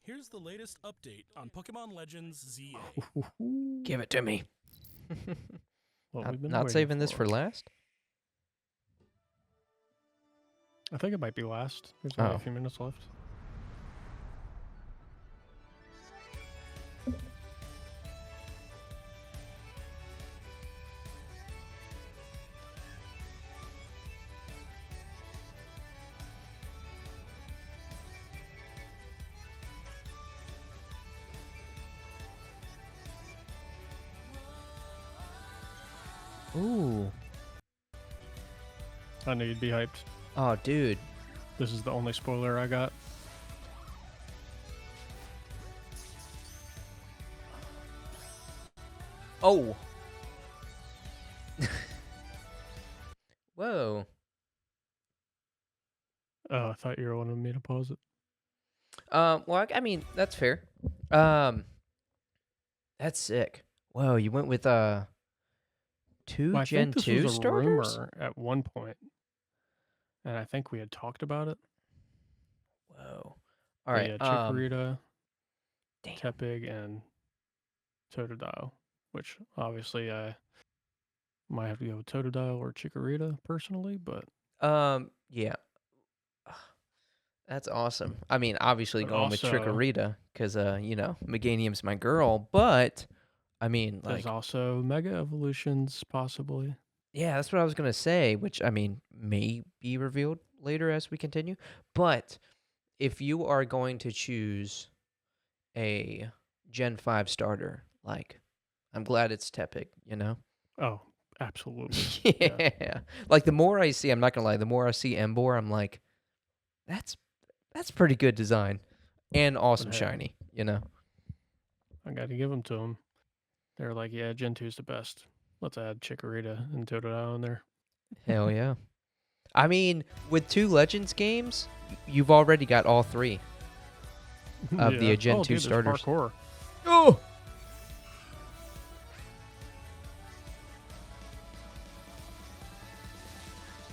Here's the latest update on Pokemon Legends ZA. Give it to me. What we've been Not waiting saving this for for. last? I think it might be last. There's only Oh. a few minutes left. Ooh. I knew you'd be hyped. Oh, dude. This is the only spoiler I got. Oh. Whoa. Oh, I thought you were wanting me to pause it. Well, I mean, that's fair. That's sick. Whoa, you went with two Well, I Gen think this 2 was a starters? rumor at one point, and I think we had talked about it. Whoa. But All right. yeah, Chikorita, Damn. Tepig, and Totodile, which obviously I might have to go with Totodile or Chikorita personally, but Yeah. That's awesome. I mean, obviously But going with also- Chikorita, because, Meganium's my girl, but, I mean, like, there's also Mega Evolutions possibly. yeah, that's what I was going to say, which, I mean, may be revealed later as we continue. But if you are going to choose a Gen 5 starter, like, I'm glad it's Tepig, you know? Oh, absolutely. Yeah. Like, the more I see, I'm not going to lie, the more I see Emboar, I'm like, that's pretty good design. And awesome Hey. shiny, you know? I got to give them to them. They're like, yeah, Gen 2's the best. Let's add Chikorita and Totodile in there. Hell yeah. I mean, with 2 Legends games, you've already got all 3 of the Gen 2 dude, there's starters. Parkour. Oh!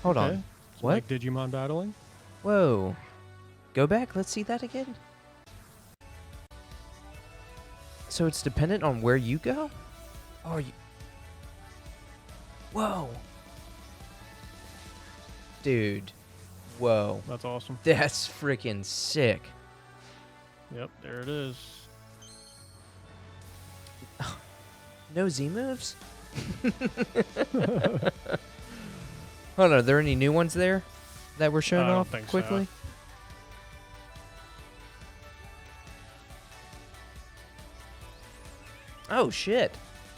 Hold Okay. on. So What? like Digimon battling? Whoa. Go back. Let's see that again. So it's dependent on where you go? Oh, you... Whoa. Dude. Whoa. That's awesome. That's freaking sick. Yep, there it is. No Z moves? Hold on, are there any new ones there that were shown I don't off think so. quickly? Oh shit.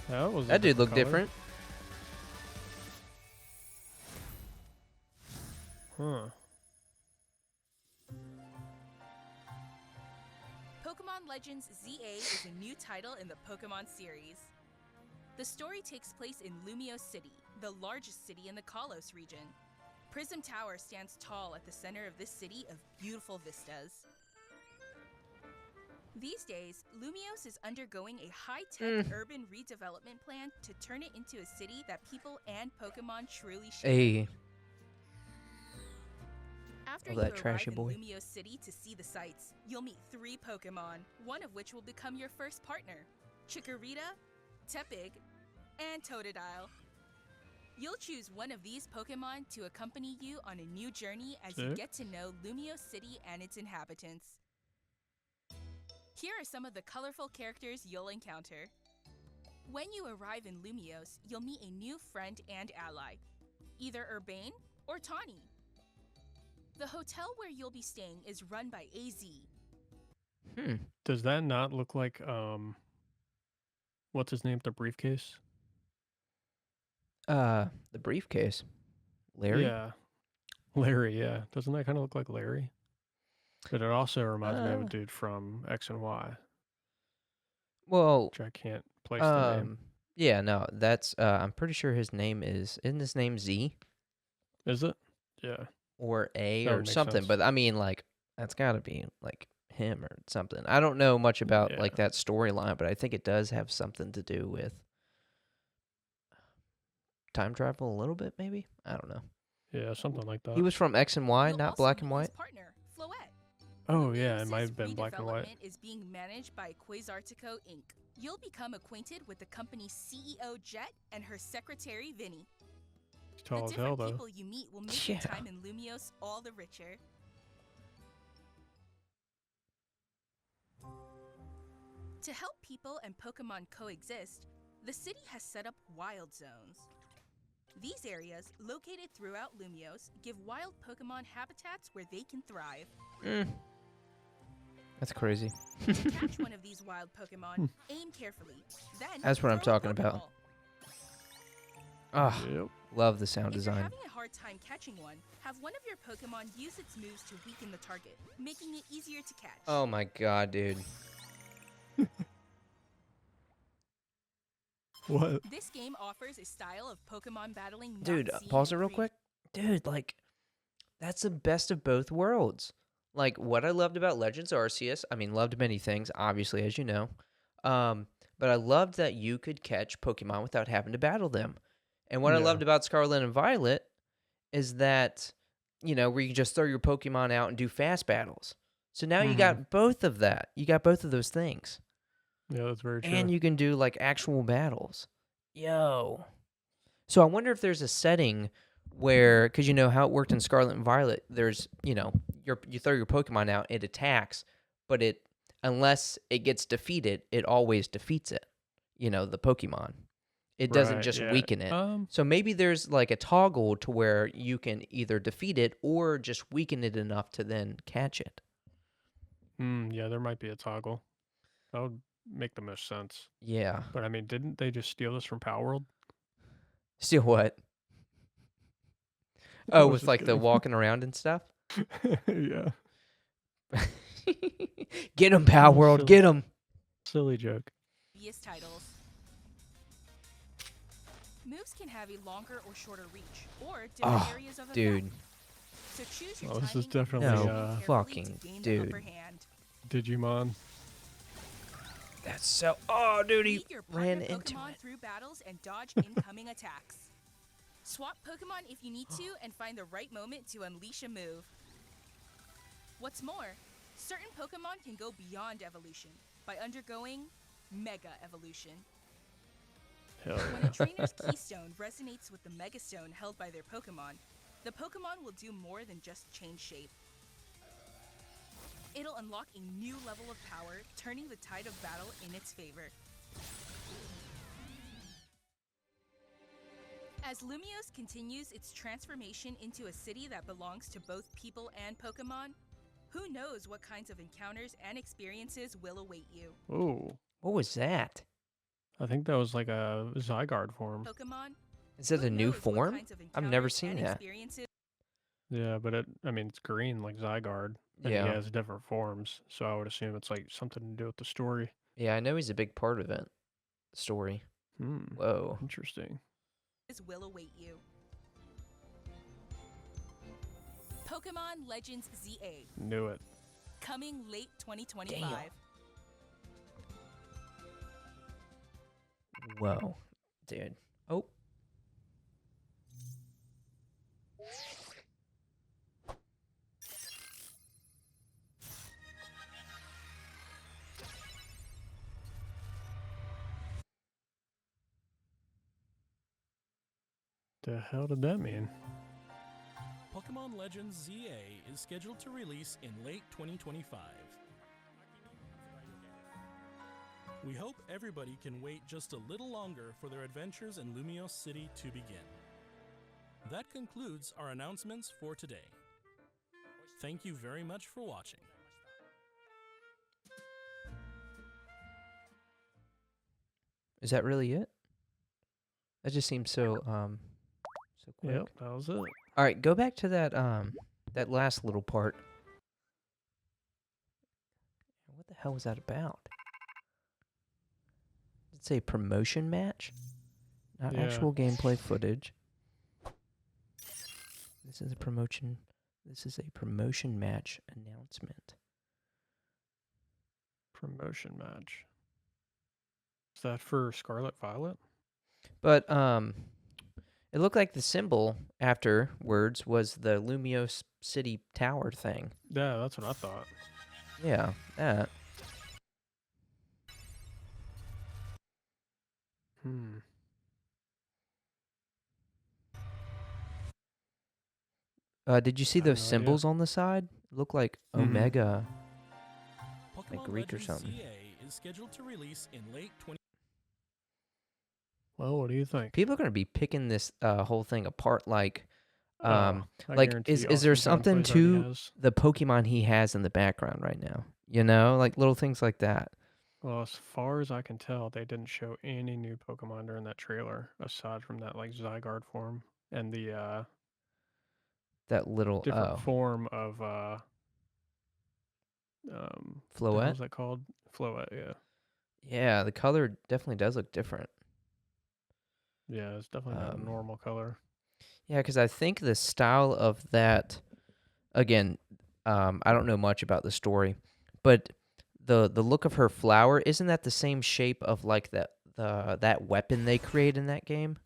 That dude looked different. Huh. Pokemon Legends ZA is a new title in the Pokemon series. The story takes place in Lumio City, the largest city in the Kalos region. Prism Tower stands tall at the center of this city of beautiful vistas. These days, Lumios is undergoing a high-tech urban redevelopment plan to turn it into a city that people and Pokemon truly share. Hey. After Oh, you that arrive trashy in boy. Lumio City to see the sights, you'll meet 3 Pokemon, one of which will become your first partner: Chikorita, Tepig, and Totodile. You'll choose one of these Pokemon to accompany you on a new journey as you Sick. get to know Lumio City and its inhabitants. Here are some of the colorful characters you'll encounter. When you arrive in Lumios, you'll meet a new friend and ally, either Urbane or Tawny. The hotel where you'll be staying is run by AZ. Does that not look like what's his name? The briefcase? The briefcase. Larry? Yeah. Larry, yeah. Doesn't that kind of look like Larry? But it also reminds me of a dude from X and Y, Well, which I can't place the name. yeah, no, that's I'm pretty sure his name isn't his name Z Is it? Yeah. or A That would or make something, sense. but I mean like that's got to be like him or something. I don't know much about Yeah. like that storyline, but I think it does have something to do with time travel a little bit maybe. I don't know. Yeah, something like that. He was from X and Y, You'll not also black and meet his white. partner, Floette. Oh yeah, it might Lumios's have been black and white. redevelopment is being managed by Quasartico Inc. You'll become acquainted with the company's CEO Jet and her secretary Vinny. It's The tall as hell different though. people you meet will make your Yeah. time in Lumios all the richer. To help people and Pokemon coexist, the city has set up wild zones. These areas, located throughout Lumios, give wild Pokemon habitats where they can thrive. That's crazy. To catch one of these wild Pokemon, aim carefully. Then That's what I'm throw a talking about. Pokeball. Ah, Yep. love the sound If design. you're having a hard time catching one, have one of your Pokemon use its moves to weaken the target, making it easier to catch. Oh my god, dude. What? This game offers a style of Pokemon battling not Dude, seen pause it in real pre- quick. Dude, like, that's the best of both worlds. Like, what I loved about Legends Arceus, I mean, loved many things, obviously, as you know. But I loved that you could catch Pokemon without having to battle them. And what I Yeah. loved about Scarlet and Violet is that, where you just throw your Pokemon out and do fast battles. So now you got both of that. You got both of those things. Yeah, that's very true. And you can do like actual battles. Yo. So I wonder if there's a setting where, because you know how it worked in Scarlet and Violet, there's, you throw your Pokemon out, it attacks, but unless it gets defeated, it always defeats it, the Pokemon. It doesn't Right, just yeah. weaken it. So maybe there's like a toggle to where you can either defeat it or just weaken it enough to then catch it. Yeah, there might be a toggle. That would make the most sense. Yeah. But I mean, didn't they just steal this from Power World? Still what? I Oh, was with just like the kidding. walking around and stuff? Yeah. Get him, Power World. Silly. Get him. Silly joke. previous titles. Moves can have a longer or shorter reach, or different Oh, areas of effect. dude. So choose your Oh, this is timing and definitely, positioning No, carefully fucking to gain dude. the upper hand. Digimon. That's so... Oh, dude, he Lead your ran partner into Pokemon it. through battles and dodge incoming attacks. Swap Pokemon if you need to and find the right moment to unleash a move. What's more, certain Pokemon can go beyond evolution by undergoing Mega Evolution. Hell When yeah. a trainer's keystone resonates with the Megastone held by their Pokemon, the Pokemon will do more than just change shape. It'll unlock a new level of power, turning the tide of battle in its favor. As Lumios continues its transformation into a city that belongs to both people and Pokemon, who knows what kinds of encounters and experiences will await you. Oh, What was that? I think that was like a Zygarde form. Pokemon, Is that who a new knows what form? kinds of I've never encounters seen and that. experiences Yeah, but it's green like Zygarde. And Yeah. he has different forms, so I would assume it's like something to do with the story. Yeah, I know he's a big part of it. The story. Whoa. Interesting. will await you. Pokemon Legends ZA, Knew it. coming late 2025. Damn. Whoa. Dude. Oh. The hell did that mean? Pokemon Legends ZA is scheduled to release in late 2025. We hope everybody can wait just a little longer for their adventures in Lumios City to begin. That concludes our announcements for today. Thank you very much for watching. Is that really it? That just seems so so quick. Yep, that was it. All right, go back to that that last little part. What the hell was that about? Did it say promotion match? Not Yeah. actual gameplay footage. This is a promotion. This is a promotion match announcement. Promotion match. Is that for Scarlet Violet? But it looked like the symbol afterwards was the Lumios City Tower thing. Yeah, that's what I thought. Yeah, that. Hmm. Did you see I have those no idea. symbols on the side? Look like Mhm. Omega. Pokemon Greek or Legends something. CA is scheduled to release in late 20. Well, what do you think? People are gonna be picking this whole thing apart. Like, I guarantee is there Austin something Gameplays already to has. the Pokemon he has in the background right now? You know, like little things like that. Well, as far as I can tell, they didn't show any new Pokemon during that trailer, aside from that like Zygarde form and the That little different form of what the hell Floette. is that called? Floette, yeah. Yeah, the color definitely does look different. Yeah, it's definitely not a normal color. Yeah, because I think the style of that, again, I don't know much about the story, but the look of her flower, isn't that the same shape of like that weapon they create in that game?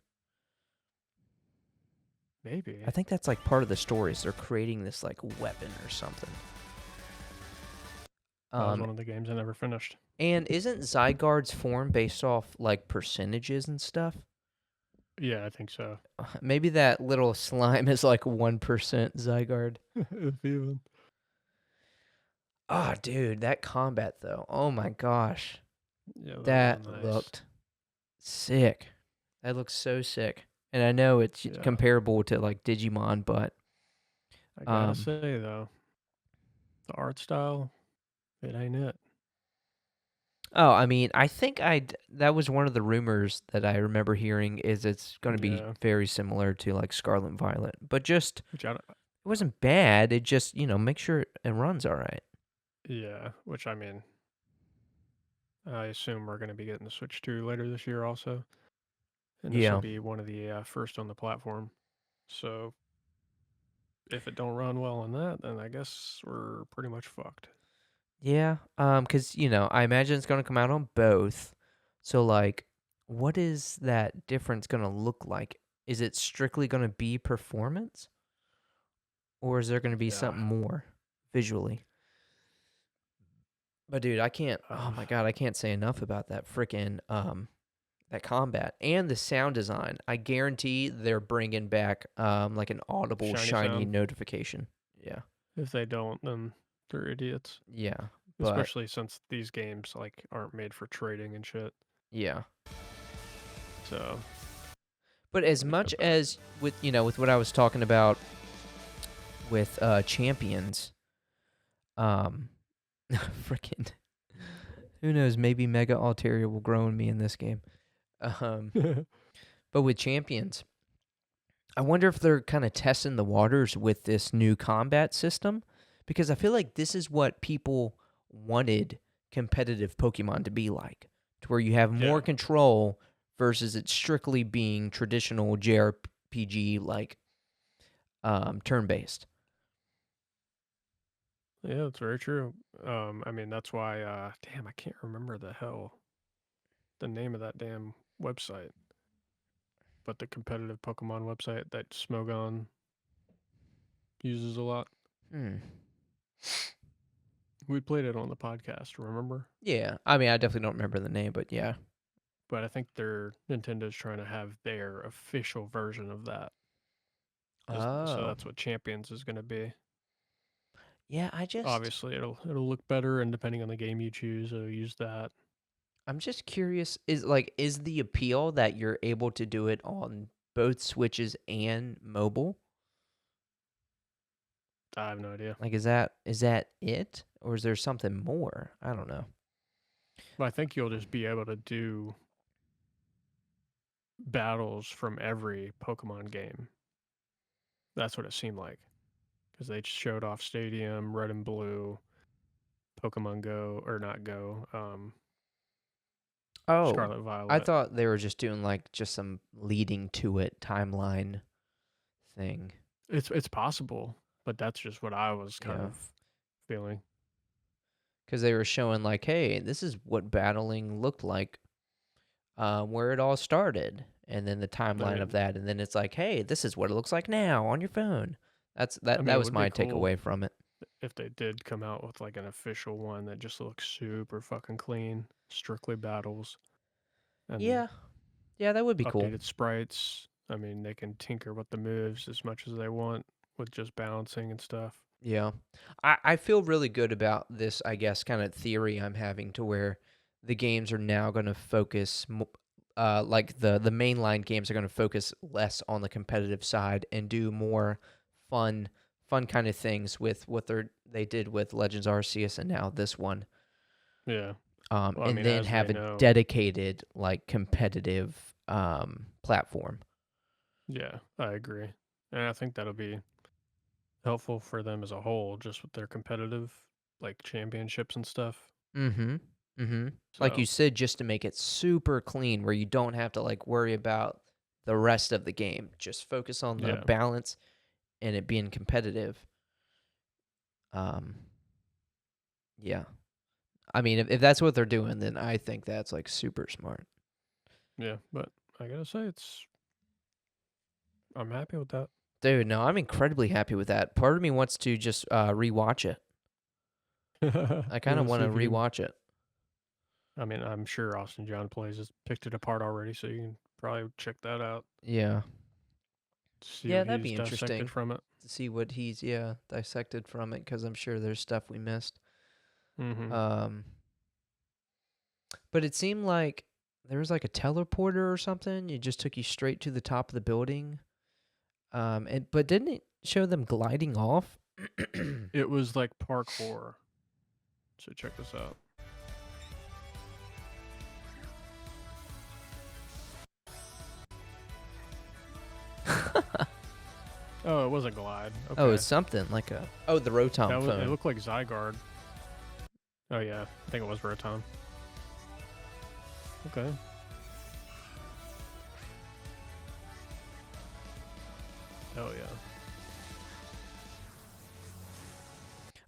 Maybe. I think that's like part of the story. Is they're creating this like weapon or something. That was one of the games I never finished. And isn't Zygarde's form based off like percentages and stuff? Yeah, I think so. Maybe that little slime is like 1% Zygarde. If even. Oh, dude, that combat though. Oh my gosh. Yeah, That was nice. looked sick. That looks so sick. And I know it's Yeah. comparable to like Digimon, but I gotta say though, the art style, it ain't it. oh, I mean, I think that was one of the rumors that I remember hearing is it's going to be Yeah. very similar to like Scarlet and Violet, but just Which I don't, it wasn't bad. It just, make sure it runs all right. yeah, which I mean, I assume we're gonna be getting the Switch 2 later this year also, and this Yeah. will be one of the first on the platform. So if it don't run well on that, then I guess we're pretty much fucked. Yeah, because I imagine it's gonna come out on both. So like, what is that difference gonna look like? Is it strictly gonna be performance, or is there gonna be Yeah. something more visually? But dude, I can't. Oh my god, I can't say enough about that freaking that combat and the sound design. I guarantee they're bringing back like an audible shiny sound. notification. Yeah. If they don't, then they're idiots. Yeah. But Especially since these games like aren't made for trading and shit. yeah. So But as much as with with what I was talking about with champions, freaking who knows, maybe Mega Altaria will grow in me in this game. But with champions, I wonder if they're kind of testing the waters with this new combat system, because I feel like this is what people wanted competitive Pokemon to be like, to where you have more control versus it strictly being traditional JRPG like turn-based. yeah, that's very true. I mean that's why damn, I can't remember the name of that damn website. But the competitive Pokemon website that Smogon uses a lot. We played it on the podcast, remember? Yeah, I mean, I definitely don't remember the name, but yeah. But I think Nintendo's trying to have their official version of that. So that's what Champions is going to be. Yeah, obviously it'll look better, and depending on the game you choose, it'll use that. I'm just curious, is the appeal that you're able to do it on both Switches and mobile? I have no idea. Like, is that it, or is there something more? I don't know. But I think you'll just be able to do battles from every Pokemon game. That's what it seemed like, because they showed off Stadium, Red and Blue, Pokemon Go, or not Go, Scarlet Violet. I thought they were just doing like just some leading to it timeline thing. It's possible, but that's just what I was kind of feeling. Because they were showing like, hey, this is what battling looked like, where it all started, and then the timeline of that, and then it's like, hey, this is what it looks like now on your phone. That was my takeaway from it. if they did come out with like an official one that just looks super fucking clean, strictly battles, and Yeah. Yeah, that would be cool. updated sprites. I mean, they can tinker with the moves as much as they want with just balancing and stuff. Yeah. I feel really good about this, I guess, kind of theory I'm having to where the games are now going to focus, like the mainline games are going to focus less on the competitive side and do more fun kind of things with what they did with Legends Arceus and now this one. Yeah. Well, I And mean, then as have we a know, dedicated like competitive platform. yeah, I agree, and I think that'll be helpful for them as a whole, just with their competitive like championships and stuff. Mm-hmm. Mm-hmm. Like you So said, just to make it super clean where you don't have to like worry about the rest of the game. Just focus on the yeah, balance and it being competitive. Um yeah. I mean if that's what they're doing, then I think that's like super smart. yeah, but I gotta say, I'm happy with that. Dude, no, I'm incredibly happy with that. Part of me wants to just rewatch it. I kind Yeah, of want see to if you can. rewatch it. I mean, I'm sure Austin John Plays has picked it apart already, so you can probably check that out. Yeah. See Yeah, what that'd he's be dissected interesting from it. to see what he's dissected from it cuz I'm sure there's stuff we missed. Mm-hmm. Um But it seemed like there was like a teleporter or something. It just took you straight to the top of the building. But didn't it show them gliding off? It was like parkour. So check this out. Oh, it was a glide. Okay. Oh, it's something like the Rotom That was. It phone. looked like Zygarde. Oh yeah, I think it was Rotom. Okay. Hell yeah.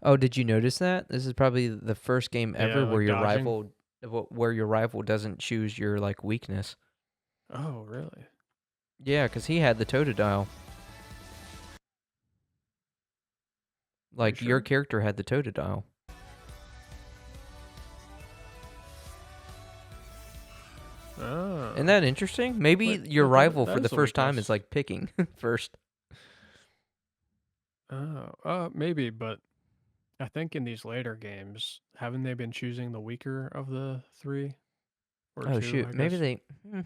Oh, did you notice that? This is probably the first game Yeah, ever like where dodging. your rival doesn't choose your like weakness. Oh really? Yeah, because he had the Totodile. Like your sure? character had the Totodile. Ah. Isn't that interesting? Maybe Wait, your rival that for the is a first time is weakness. like picking first. Oh, maybe, but I think in these later games, haven't they been choosing the weaker of the three or Oh two? shoot, I maybe guess. they.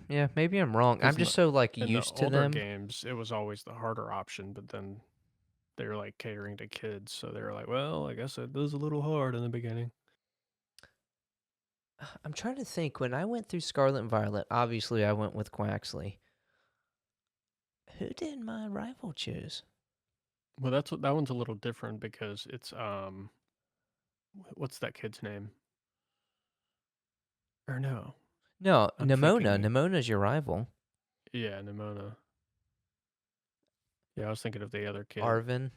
Yeah, maybe I'm wrong. I'm Because just so like in the used to older them. games, it was always the harder option, but then they were like catering to kids, so they were like, "Well, I guess it was a little hard in the beginning." I'm trying to think. When I went through Scarlet and Violet, obviously I went with Quaxley. Who did my rival choose? Well, that one's a little different because it's what's that kid's name? Or no, No, I'm Nimona. thinking, Nimona's your rival. yeah, Nimona. Yeah, I was thinking of the other kid, Arvin.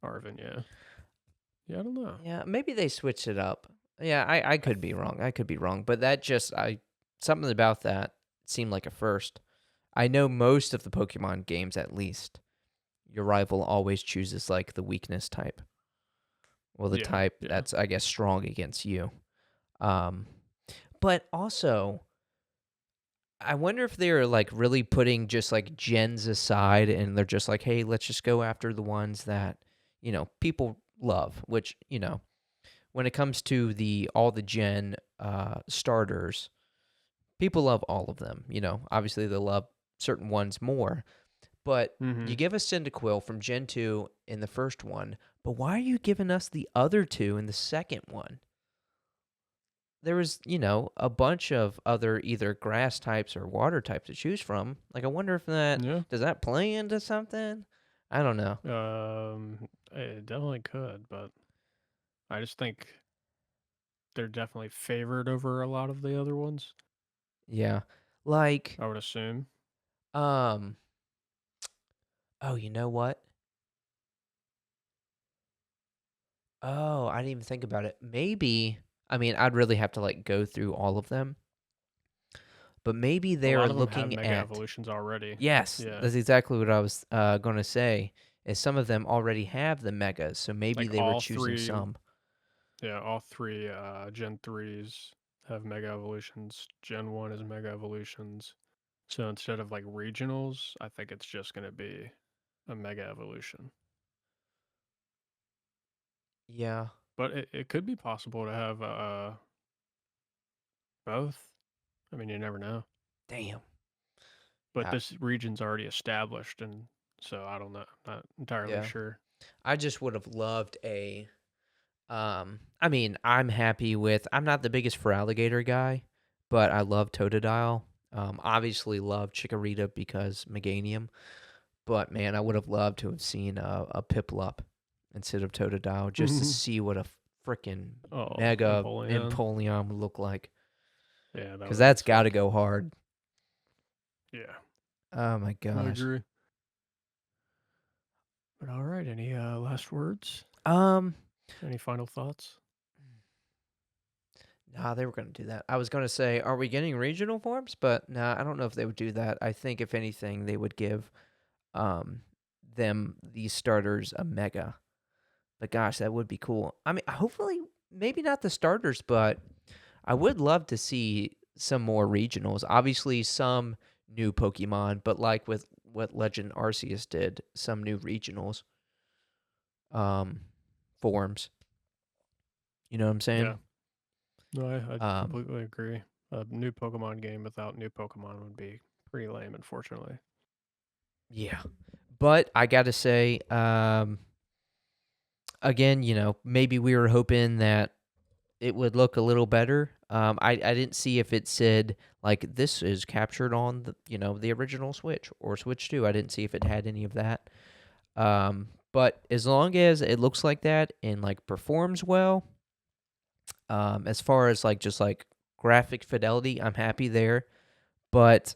Arvin. Yeah, yeah, I don't know. Yeah, maybe they switched it up. Yeah, I could be wrong. I could be wrong, but that just something about that seemed like a first. I know most of the Pokemon games, at least, your rival always chooses like the weakness type. Well, the Yeah, type yeah. that's I guess strong against you. Um, but also, I wonder if they're like really putting just like gens aside, and they're just like, hey, let's just go after the ones that people love. Which when it comes to all the gen starters, people love all of them. Obviously they love certain ones more. But Mm-hmm. you give us Cyndaquil from Gen 2 in the first one, but why are you giving us the other two in the second one? There was, a bunch of other either grass types or water types to choose from. Like, I wonder if Yeah. does that play into something? I don't know. It definitely could, but I just think they're definitely favored over a lot of the other ones. Yeah. Like, I would assume. oh, you know what? Oh, I didn't even think about it. Maybe, I mean, I'd really have to like go through all of them, but maybe A they're lot of them have looking mega at. evolutions already. Yes, Yeah. that's exactly what I was going to say. is some of them already have the megas, so maybe Like they were all choosing three, some. yeah, all three Gen 3s have Mega Evolutions. Gen 1 is Mega Evolutions. So instead of like regionals, I think it's just going to be a Mega Evolution. Yeah. But it could be possible to have both. I mean, you never know. Damn. But Yeah. this region's already established, and so I don't know. I'm not entirely Yeah. sure. I just would have loved a. I mean, I'm happy with. I'm not the biggest for alligator guy, but I love Totodile. Obviously love Chikorita because Meganium. But man, I would have loved to have seen a Piplup instead of Totodile just to see what a freaking Oh, mega Empoleon. Empoleon would look like. Yeah, that Because would that's got to go hard. Yeah, Oh my I gosh. agree. But all right, any last words? Um, Any final thoughts? nah, they were going to do that. I was going to say, are we getting regional forms? But nah, I don't know if they would do that. I think if anything, they would give um them these starters a mega. But gosh, that would be cool. I mean, hopefully, maybe not the starters, but I would love to see some more regionals. Obviously, some new Pokemon, but like with what Legend Arceus did, some new regionals um forms. You know what I'm saying? Yeah, no, I Um, completely agree. A new Pokemon game without new Pokemon would be pretty lame, unfortunately. yeah. But I got to say, again, maybe we were hoping that it would look a little better. I didn't see if it said like this is captured on the original Switch or Switch 2. I didn't see if it had any of that. But as long as it looks like that and like performs well, as far as like just like graphic fidelity, I'm happy there. But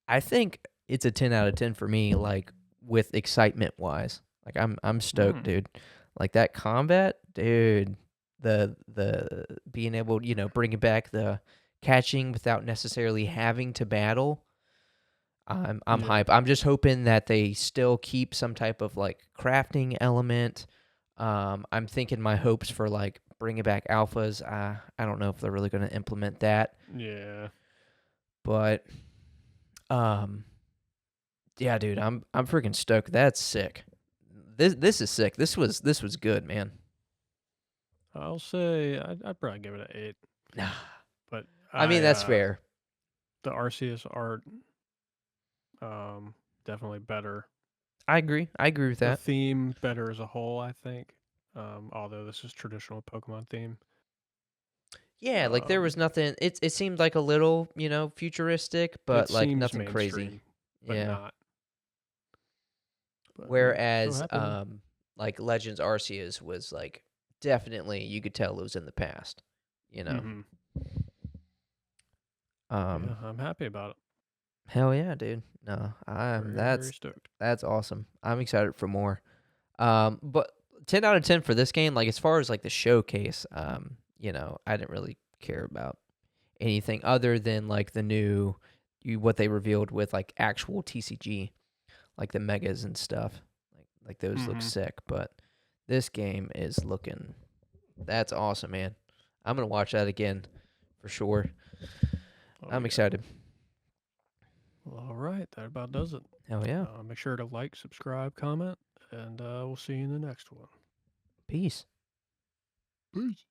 I think it's a 10 out of 10 for me, like with excitement wise. Like I'm stoked, dude. Like that combat, dude. The being able, bringing back the catching without necessarily having to battle. I'm Yeah. hype. I'm just hoping that they still keep some type of like crafting element. I'm thinking my hopes for like bringing back alphas. I don't know if they're really going to implement that, Yeah. but um, yeah, dude, I'm freaking stoked. That's sick. This is sick. This was good, man. I'll say I'd probably give it an 8. But I mean, that's fair. the Arceus art definitely better. I agree. I agree with The that. theme better as a whole, I think. Although this is traditional Pokemon theme. Yeah, like there was nothing. It seemed like a little, futuristic, It but like seems nothing crazy. mainstream, but Yeah. not. But I'm so Whereas, happy. like Legends Arceus was like definitely you could tell it was in the past. You know. Mhm. Um. Yeah, I'm happy about it. Hell yeah, dude. No, Very, very stoked. that's awesome. I'm excited for more. But 10 out of 10 for this game. Like as far as like the showcase, I didn't really care about anything other than like the new, what they revealed with like actual TCG, like the megas and stuff. Like those look sick. But this game is looking. That's awesome, man. I'm gonna watch that again for sure. Oh, I'm yeah. excited. Well, all right, that about does it. Hell yeah. Make sure to like, subscribe, comment, and we'll see you in the next one. Peace. Peace.